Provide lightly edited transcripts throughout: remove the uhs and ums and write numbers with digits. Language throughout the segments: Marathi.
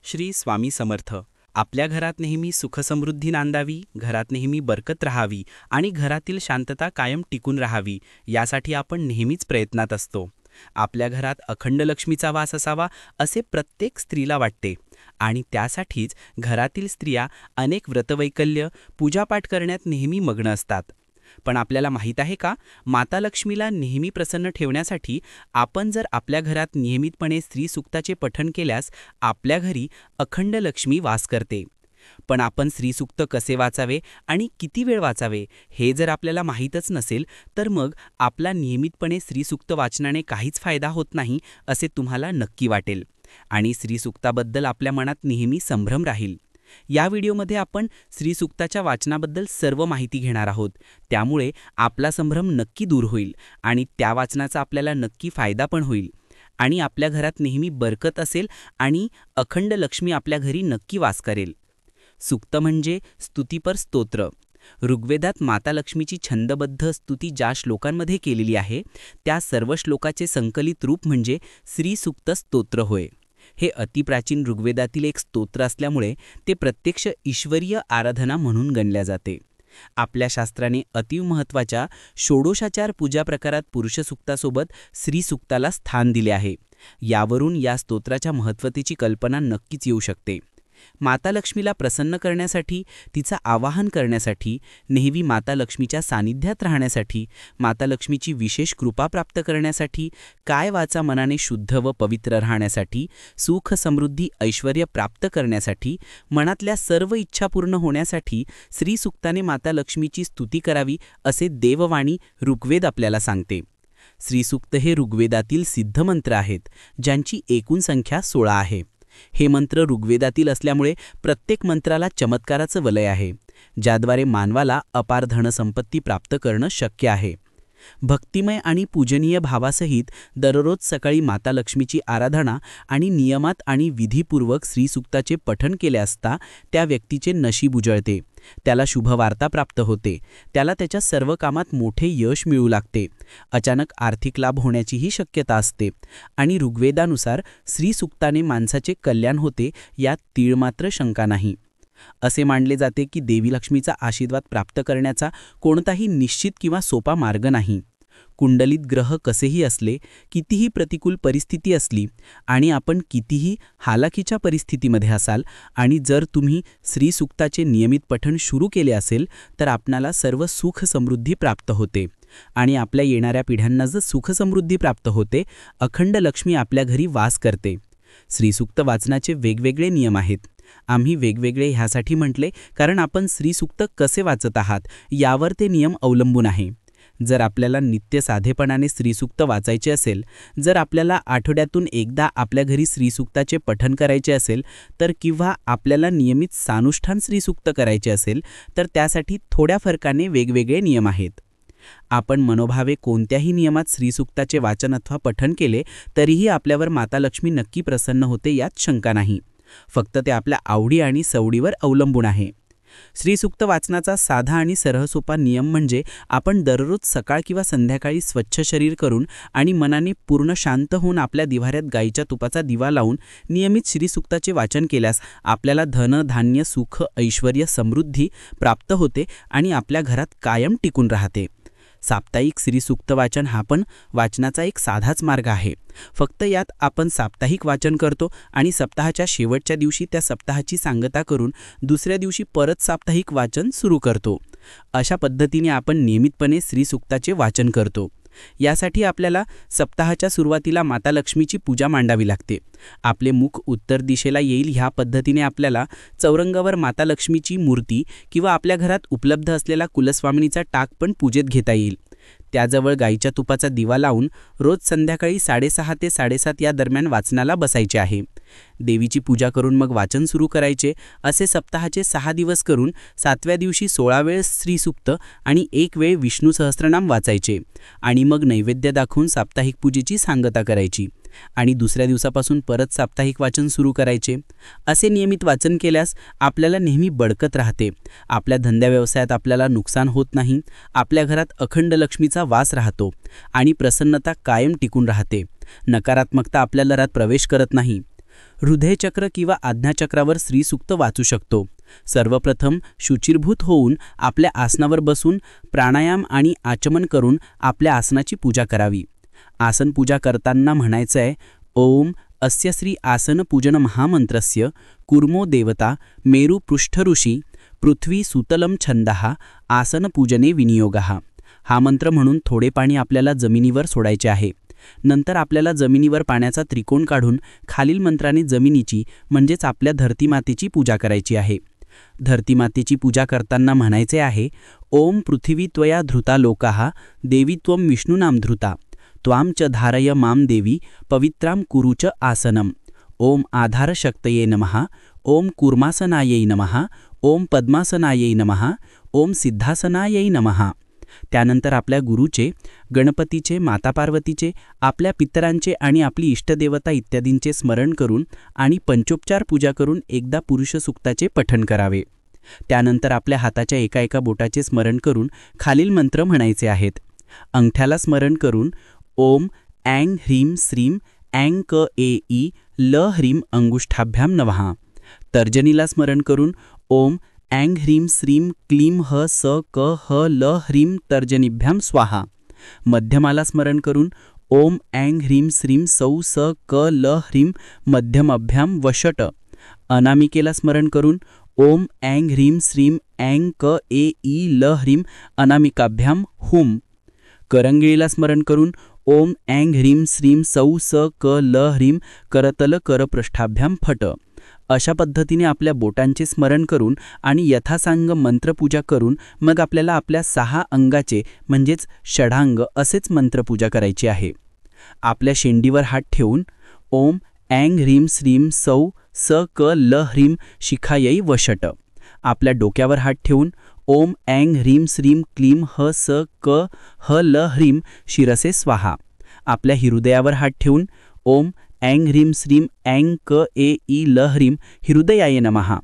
श्री स्वामी समर्थ. आपल्या घरात नेहमी सुखसमृद्धी नांदावी, घरात नेहमी बरकत राहावी आणि घरातील शांतता कायम टिकून राहावी यासाठी आपण नेहमीच प्रयत्नात असतो. आपल्या घरात अखंड लक्ष्मीचा वास असावा असे प्रत्येक स्त्रीला वाटते आणि त्यासाठीच घरातील स्त्रिया अनेक व्रतवैकल्य, पूजापाठ करण्यात नेहमी मग्न असतात. पण आपल्याला माहीत आहे का, माता लक्ष्मीला नेहमी प्रसन्न ठेवण्यासाठी आपण जर आपल्या घरात नियमितपणे स्त्रीसूक्ताचे पठण केल्यास आपल्या घरी अखंड लक्ष्मी वास करते. पण आपण स्त्रीसूक्त कसे वाचावे आणि किती वेळ वाचावे हे जर आपल्याला माहीतच नसेल तर मग आपला नियमितपणे स्त्रीसूक्त वाचनाने काहीच फायदा होत नाही असे तुम्हाला नक्की वाटेल आणि स्त्रीसूक्ताबद्दल आपल्या मनात नेहमी संभ्रम राहील. या व्हिडिओमध्ये आपण स्त्रीसूक्ताच्या वाचनाबद्दल सर्व माहिती घेणार आहोत. त्यामुळे आपला संभ्रम नक्की दूर होईल आणि त्या वाचनाचा आपल्याला नक्की फायदा पण होईल आणि आपल्या घरात नेहमी बरकत असेल आणि अखंड लक्ष्मी आपल्या घरी नक्की वास करेल. सूक्त म्हणजे स्तुतीपर स्तोत्र. ऋग्वेदात माता लक्ष्मीची छंदबद्ध स्तुती ज्या श्लोकांमध्ये केलेली आहे त्या सर्व श्लोकाचे संकलित रूप म्हणजे श्रीसूक्त स्तोत्र होय. हे अतिप्राचीन ऋग्वेदातील एक स्तोत्र असल्यामुळे ते प्रत्यक्ष ईश्वरीय आराधना म्हणून गणल्या जाते. आपल्या शास्त्राने अतीव महत्त्वाच्या षोडशाचार पूजा प्रकारात पुरुषसूक्तासोबत स्त्रीसूक्ताला स्थान दिले आहे. यावरून या स्तोत्राच्या महत्त्वतेची कल्पना नक्कीच येऊ शकते. माता लक्ष्मीला प्रसन्न करण्यासाठी, तिचा आवाहन करण्यासाठी, नेहमी माता लक्ष्मीच्या सानिध्यात राहण्यासाठी, माता लक्ष्मीची विशेष कृपा प्राप्त करण्यासाठी, काय वाचा मनाने शुद्ध व पवित्र राहण्यासाठी, सुख समृद्धी ऐश्वर्य प्राप्त करण्यासाठी, मनातल्या सर्व इच्छा पूर्ण होण्यासाठी श्रीसूक्ताने माता लक्ष्मीची स्तुती करावी असे देववाणी ऋग्वेद आपल्याला सांगते. श्रीसूक्त हे ऋग्वेदातील सिद्ध मंत्र आहेत ज्यांची एकूण संख्या 16 आहे. हे मंत्र ऋग्वेदातील असल्यामुळे प्रत्येक मंत्राला चमत्काराचं वलय आहे, ज्याद्वारे मानवाला अपार धनसंपत्ती प्राप्त करणं शक्य आहे. भक्तिमय आणि पूजनीय भावासहित दररोज सकाळी माता लक्ष्मीची आराधना आणि नियमात आणि विधीपूर्वक श्रीसूक्ताचे पठण केले असता त्या व्यक्तीचे नशीब उजळते, त्याला शुभवार्ता प्राप्त होते, त्याला त्याच्या सर्व कामात मोठे यश मिळू लागते, अचानक आर्थिक लाभ होण्याचीही शक्यता असते आणि ऋग्वेदानुसार श्रीसूक्ताने माणसाचे कल्याण होते यात तीळमात्र शंका नाही. असे मानले जाते की देवी लक्ष्मीचा आशीर्वाद प्राप्त करण्याचा कोणताही निश्चित किंवा सोपा मार्ग नाही. कुंडलीत ग्रह कसेही असले, कितीही प्रतिकूल परिस्थिती असली आणि आपण कितीही हालाकीच्या परिस्थितीमध्ये असाल आणि जर तुम्ही श्रीसूक्ताचे नियमित पठण सुरू केले असेल तर आपणाला सर्व सुख समृद्धी प्राप्त होते आणि आपल्या येणाऱ्या पिढ्यांना जर सुख समृद्धी प्राप्त होते, अखंड लक्ष्मी आपल्या घरी वास करते. श्रीसूक्त वाचनाचे वेगवेगळे नियम आहेत. आम्ही वेगवेगळे ह्यासाठी म्हटले कारण आपण श्रीसूक्त कसे वाचत आहात यावर ते नियम अवलंबून आहे. जर आपल्याला नित्य साधेपणाने श्रीसूक्त वाचायचे असेल, जर आपल्याला आठवड्यातून एकदा आपल्या घरी श्रीसूक्ताचे पठण करायचे असेल तर किंवा आपल्याला नियमित सानुष्ठान श्रीसूक्त करायचे असेल तर त्यासाठी थोड्या फरकाने वेगवेगळे नियम आहेत. आपण मनोभावे कोणत्याही नियमात श्रीसूक्ताचे वाचन अथवा पठण केले तरीही आपल्यावर माता लक्ष्मी नक्की प्रसन्न होते यात शंका नाही. फक्त ते आपल्या आवडी आणि सवडीवर अवलंबून आहे. श्रीसूक्त वाचनाचा साधा आणि सरळसोपा नियम म्हणजे आपण दररोज सकाळ किंवा संध्याकाळी स्वच्छ शरीर करून आणि मनाने पूर्ण शांत होऊन आपल्या दिवाऱ्यात गाईच्या तुपाचा दिवा लावून नियमित श्रीसूक्ताचे वाचन केल्यास आपल्याला धन, धान्य, सुख, ऐश्वर्य, समृद्धी प्राप्त होते आणि आपल्या घरात कायम टिकून राहते. साप्ताहिक श्रीसूक्त वाचन हा पण वाचनाचा एक साधाच मार्ग आहे. फक्त यात आपण साप्ताहिक वाचन करतो आणि सप्ताहाच्या शेवटच्या दिवशी त्या सप्ताहाची सांगता करून दुसऱ्या दिवशी परत साप्ताहिक वाचन सुरू करतो. अशा पद्धतीने आपण नियमितपणे श्रीसूक्ताचे वाचन करतो. यासाठी आपल्याला सप्ताहाच्या सुरुवातीला माता लक्ष्मीची पूजा मांडावी लागते. आपले मुख उत्तर दिशेला येईल ह्या पद्धतीने आपल्याला चौरंगावर माता लक्ष्मीची मूर्ती किंवा आपल्या घरात उपलब्ध असलेला कुलस्वामिनीचा टाक पण पूजेत घेता येईल. त्याजवळ गाईच्या तुपाचा दिवा लावून रोज संध्याकाळी 6:30 ते 7:30 या दरम्यान वाचनाला बसायचे आहे. देवीची पूजा करून मग वाचन सुरू करायचे. असे सप्ताहाचे 6 दिवस करून 7व्या दिवशी 16 वेळ श्रीसूक्त आणि 1 वेळ विष्णू सहस्त्रनाम वाचायचे आणि मग नैवेद्य दाखवून साप्ताहिक पूजेची सांगता करायची आणि दुसऱ्या दिवसापासून परत साप्ताहिक वाचन सुरू करायचे. असे नियमित वाचन केल्यास आपल्याला नेहमी बळकत राहते, आपल्या धंद्या व्यवसायात आपल्याला नुकसान होत नाही, आपल्या घरात अखंड लक्ष्मीचा वास राहतो आणि प्रसन्नता कायम टिकून राहते. नकारात्मकता आपल्या घरात प्रवेश करत नाही. हृदयचक्र किंवा आज्ञाचक्रावर श्रीसूक्त वाचू शकतो। सर्वप्रथम शुचिर्भूत होऊन आपल्या आसनावर बसून प्राणायाम आणि आचमन करून आपल्या आसनाची पूजा करावी। आसन पूजा करताना म्हणायचं आहे, ओम अस्य श्री आसन पूजन महामंत्रस्य कुर्मो देवता मेरु पृष्ठऋषी पृथ्वी सुतलम छंदः आसन पूजने विनियोगः। हा मंत्र म्हणून थोडे पाणी आपल्याला जमिनीवर सोडायचे आहे। नंतर आपल्याला जमिनीवर पाण्याचा त्रिकोण काढून खालील मंत्राने जमिनीची म्हणजेच आपल्या धरतीमातेची पूजा करायची आहे। धरतीमातेची पूजा करताना म्हणायचे आहे, ओम पृथिवी त्वया धृता लोकाः देवी त्वं विष्णुनाम धृता त्वां च धारय मां देवी पवित्रां कुरु च आसनम। ओम आधारशक्तये नमः। ओम कूर्मासनायै नमः। ओम पद्मासनायै नमः। ओम सिद्धासनायै नमः। त्यानंतर आपल्या गुरुचे, गणपतीचे, माता पार्वतीचे, आपल्या पितरांचे आणि आपली इष्टदेवता इत्यादींचे स्मरण करून आणि पंचोपचार पूजा करून एकदा पुरुष सूक्ताचे पठण करावे। त्यानंतर आपल्या हाताच्या एका बोटाचे स्मरण करून खालील मंत्र म्हणायचे आहेत। अंगठ्याला स्मरण करून ओम ऐं ह्रीं श्रीं ऐं क ए ई ल ह्रीं अंगुष्ठाभ्याम नमः। तर्जनीला स्मरण करून ओम ऐं ह्रीं श्रीं क्लीं ह स क ह ल ह्रीं तर्जनीभ्याम स्वाहा। मध्यमाला स्मरण करून ओम ऐं ह्रीं श्रीं सौ स क ल ह्रीं मध्यमभ्याम वषट। अनामिकेला स्मरण करून ओम ऐं ह्रीं श्रीं ऐं क ए ई ल ह्रीं अनामिकाभ्याम हुम। करंगळीला स्मरण करून ओम ऐं ह्रीं श्रीं सौ स क ल ह्रीं करतल करपृष्ठाभ्याम फट। अशा पद्धतीने आपल्या बोटांचे स्मरण करून आणि यथासांग मंत्रपूजा करून मग आपल्याला आपल्या 6 अंगाचे म्हणजेच षडांग असेच मंत्रपूजा करायची आहे। आपल्या शेंडीवर हात ठेवून ओम ऐं ह्रीं श्रीं सौ स क ल ह्रीं शिखायै वषट। आपल्या डोक्यावर हात ठेवून ओम ऐं ह्रीं श्रीं क्लीं ह स क ह ल ह्रीं शिरसे स्वाहा। आपल्या हृदयावर हात ठेवून ओम ऐं ह्रीं श्रीं ऐं क ए ई ल ह्रीं हृदयाय नमः।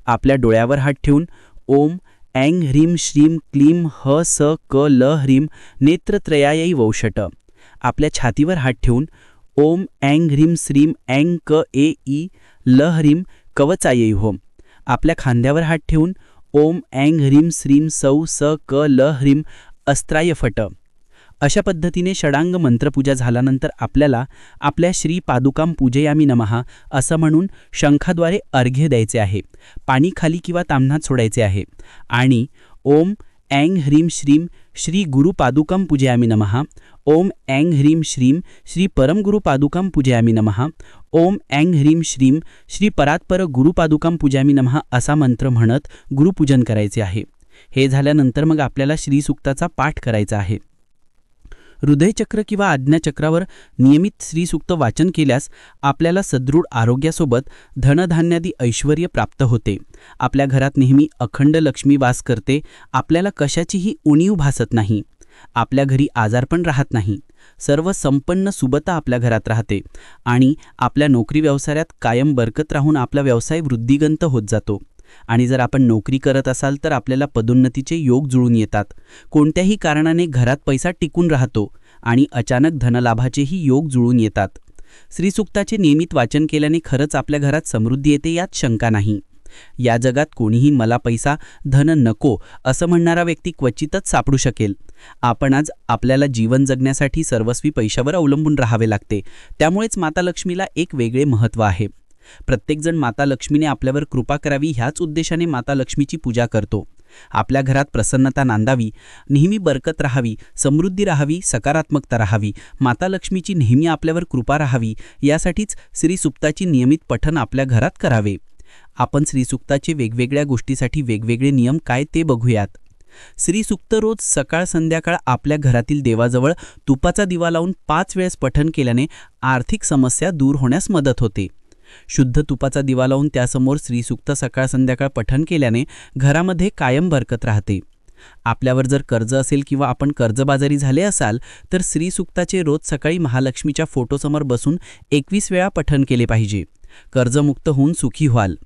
आपल्या डोळ्यावर हात ठेवून ओम ऐं ह्रीं श्रीं क्लीं ह स क ल ह्रीं नेत्रत्रयायै वौषट। आपल्या छातीवर हात ठेवून ओम ऐं ह्रीं श्रीं ऐं क ए ई ल ह्रीं कवचायै होम। आपल्या खांद्यावर हात ठेवून ओम ऐं ह्रीं श्रीं सौ स क ल ह्रीं अस्त्राय फट। अशा पद्धतीने षडांग मंत्रपूजा झाल्यानंतर आपल्याला आपल्या श्री पादुकां पूजयामी नमः असं म्हणून शंखाद्वारे अर्घ्य द्यायचे आहे। पाणी खाली किंवा ताम्हणात सोडायचे आहे आणि ओम ऐं ह्रीं श्रीं श्री गुरु पादुकां पूजयामी नमः। ओम ऐं ह्रीं श्रीं श्री परमगुरु पादुकां पूजयामी नमः। ओम ऐं ह्रीं श्रीं श्री परात्पर गुरु पादुकां पूजयामी नमः असा मंत्र म्हणत गुरुपूजन करायचे आहे। हे झाल्यानंतर मग आपल्याला श्रीसूक्ताचा पाठ करायचा आहे। हृदयचक्र किंवा आज्ञाचक्रावर नियमित श्रीसूक्त वाचन केल्यास आपल्याला सदृढ आरोग्यासोबत धनधान्यादी ऐश्वर्य प्राप्त होते। आपल्या घरात नेहमी अखंड लक्ष्मी वास करते। आपल्याला कशाचीही उणीव भासत नाही। आपल्या घरी आजारपण राहत नाही। सर्व संपन्न सुबत्ता आपल्या घरात राहते आणि आपल्या नोकरी व्यवसायात कायम बरकत राहून आपला व्यवसाय वृद्धिगंत होत जातो। आणि जर आपण नोकरी करत असाल तर आपल्याला पदोन्नतीचे योग जुळून येतात। कोणत्याही कारणाने घरात पैसा टिकून राहतो आणि अचानक धनलाभाचेही योग जुळून येतात। श्रीसूक्ताचे नियमित वाचन केल्याने खरंच आपल्या घरात समृद्धी येते यात शंका नाही। या जगात कोणीही मला पैसा धन नको असं म्हणणारा व्यक्ती क्वचितच सापडू शकेल। आपण आज आपल्याला जीवन जगण्यासाठी सर्वस्वी पैशावर अवलंबून राहावे लागते। त्यामुळेच माता लक्ष्मीला एक वेगळे महत्त्व आहे। प्रत्येकजण माता लक्ष्मीने आपल्यावर कृपा करावी ह्याच उद्देशाने माता लक्ष्मीची पूजा करतो। आपल्या घरात प्रसन्नता नांदावी, नेहमी बरकत राहावी, समृद्धी राहावी, सकारात्मकता राहावी, माता लक्ष्मीची नेहमी आपल्यावर कृपा राहावी यासाठीच श्रीसूक्ताची नियमित पठण आपल्या घरात करावे। आपण श्रीसूक्ताचे वेगवेगळ्या गोष्टीसाठी वेगवेगळे नियम काय ते बघूयात। श्रीसूक्त रोज सकाळ संध्याकाळ आपल्या घरातील देवाजवळ तुपाचा दिवा लावून 5 वेळेस पठण केल्याने आर्थिक समस्या दूर होण्यास मदत होते। शुद्ध तुपाचा दिवा लावून त्यासमोर श्रीसूक्त सकाळ संध्याकाळ पठण केल्याने घरामध्ये कायम बरकत राहते। आपल्यावर जर कर्ज असेल किंवा आपण कर्जबाजारी झाले असाल तर श्रीसूक्ताचे रोज सकाळी महालक्ष्मीच्या फोटोसमोर बसून 21 वेळा पठण केले पाहिजे। कर्जमुक्त होऊन सुखी व्हाल।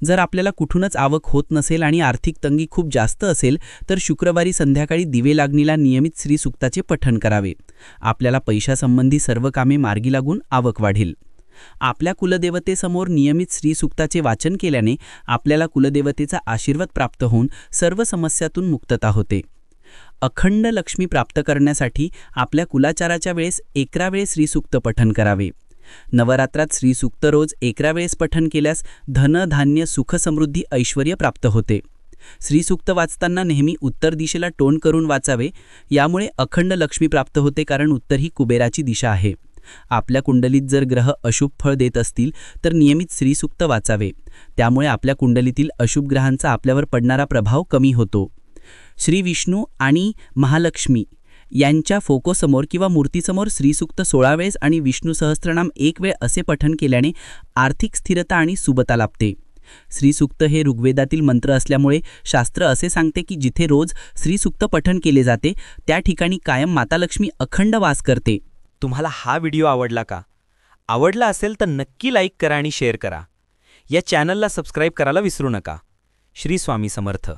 जर आपल्याला कुठूनच आवक होत नसेल आणि आर्थिक तंगी खूप जास्त असेल तर शुक्रवारी संध्याकाळी दिवे लागणीला नियमित श्रीसूक्ताचे पठण करावे। आपल्याला पैशासंबंधी सर्व कामे मार्गी लागून आवक वाढेल। आपल्या कुलदेवतेसमोर नियमित श्रीसूक्ताचे वाचन केल्याने आपल्याला कुलदेवतेचा आशीर्वाद प्राप्त होऊन सर्व समस्यातून मुक्तता होते. अखंड लक्ष्मी प्राप्त करण्यासाठी आपल्या कुलाचाराच्या वेळेस 11 वेळेस श्रीसूक्त पठण करावे. नवरात्रात श्रीसूक्त रोज 11 वेळेस पठण केल्यास धन, धान्य, सुख, समृद्धी, ऐश्वर्य प्राप्त होते. श्रीसूक्त वाचताना नेहमी उत्तर दिशेला तोंड करून वाचावे. यामुळे अखंड लक्ष्मी प्राप्त होते, कारण उत्तर ही कुबेराची दिशा आहे. आपल्या कुंडलीत जर ग्रह अशुभ फळ देत असतील तर नियमित श्रीसूक्त वाचावे. त्यामुळे आपल्या कुंडलीतील अशुभ ग्रहांचा आपल्यावर पडणारा प्रभाव कमी होतो. श्री विष्णू आणि महालक्ष्मी यांच्या फोटोसमोर किंवा मूर्तीसमोर श्रीसूक्त 16 वेळेस आणि विष्णू सहस्त्रनाम 1 वेळ असे पठण केल्याने आर्थिक स्थिरता आणि सुबत्ता लाभते. श्रीसूक्त हे ऋग्वेदातील मंत्र असल्यामुळे शास्त्र असे सांगते की जिथे रोज श्रीसूक्त पठण केले जाते त्या ठिकाणी कायम माता लक्ष्मी अखंड वास करते. तुम्हाला हा व्हिडिओ आवडला का? आवडला असेल तर नक्की लाईक करा आणि शेअर करा. या चॅनलला सबस्क्राईब करायला विसरू नका. श्री स्वामी समर्थ.